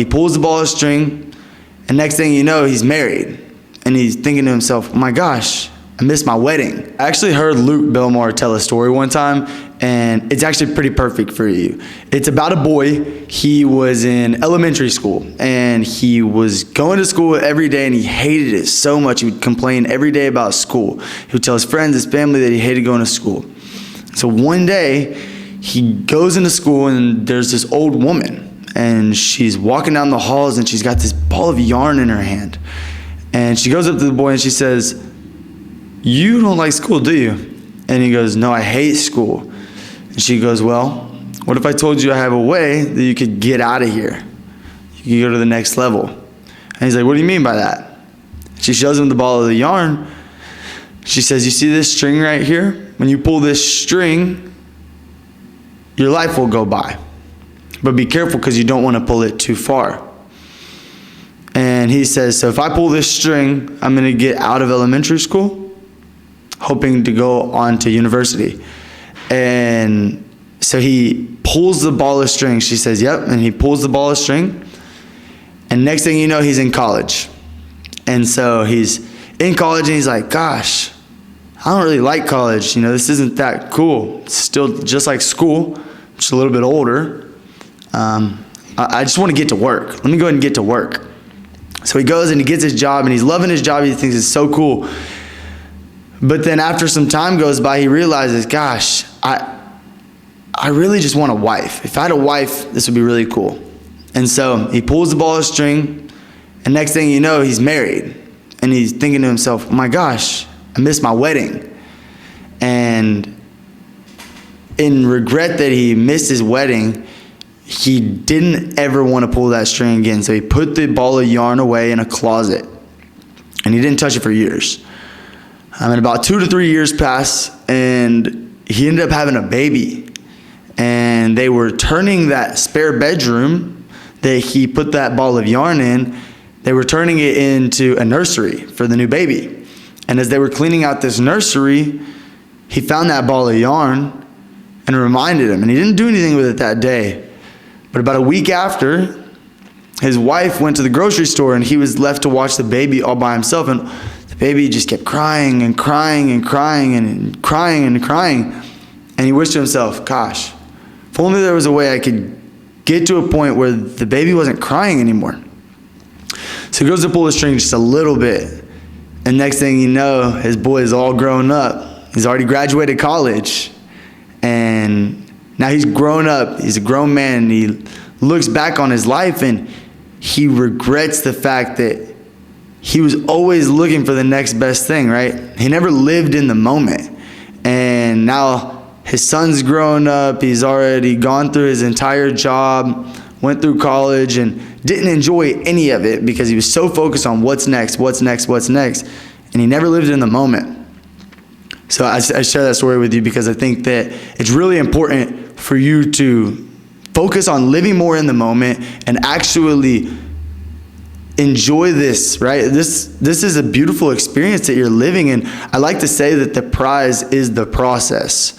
he pulls the ball string, and next thing you know, he's married. And he's thinking to himself, oh my gosh, I missed my wedding. I actually heard Luke Belmar tell a story one time, and it's actually pretty perfect for you. It's about a boy. He was in elementary school, and he was going to school every day, and he hated it so much. He would complain every day about school. He would tell his friends, his family, that he hated going to school. So one day, he goes into school, and there's this old woman, and she's walking down the halls, and she's got this ball of yarn in her hand. And she goes up to the boy and she says, you don't like school, do you? And he goes, no, I hate school. And she goes, well, what if I told you I have a way that you could get out of here? You could go to the next level. And he's like, what do you mean by that? She shows him the ball of the yarn. She says, you see this string right here? When you pull this string, your life will go by. But be careful because you don't want to pull it too far. And he says, so if I pull this string, I'm going to get out of elementary school, hoping to go on to university. And so he pulls the ball of string. She says, yep. And he pulls the ball of string. And next thing you know, he's in college. And so he's in college and he's like, gosh, I don't really like college. You know, this isn't that cool. It's still just like school, just a little bit older. I just want to get to work. Let me go ahead and get to work. So he goes and he gets his job, and he's loving his job. He thinks it's so cool. But then after some time goes by, he realizes, gosh, I really just want a wife. If I had a wife, this would be really cool. And so he pulls the ball of string, and next thing you know, he's married. And he's thinking to himself, oh my gosh, I missed my wedding. And in regret that he missed his wedding, he didn't ever want to pull that string again. So he put the ball of yarn away in a closet, and he didn't touch it for years. And about 2 to 3 years passed, and he ended up having a baby. And they were turning that spare bedroom that he put that ball of yarn in, they were turning it into a nursery for the new baby. And as they were cleaning out this nursery, he found that ball of yarn, and it reminded him. And he didn't do anything with it that day. But about a week after, his wife went to the grocery store, and he was left to watch the baby all by himself. And the baby just kept crying and crying and crying and crying and crying. And he wished to himself, gosh, if only there was a way I could get to a point where the baby wasn't crying anymore. So he goes to pull the string just a little bit. And next thing you know, his boy is all grown up. He's already graduated college. And now he's grown up, he's a grown man, and he looks back on his life and he regrets the fact that he was always looking for the next best thing, right? He never lived in the moment. And now his son's grown up, he's already gone through his entire job, went through college, and didn't enjoy any of it because he was so focused on what's next, what's next, what's next, and he never lived in the moment. So I share that story with you because I think that it's really important for you to focus on living more in the moment and actually enjoy this, right? This is a beautiful experience that you're living in. I like to say that the prize is the process.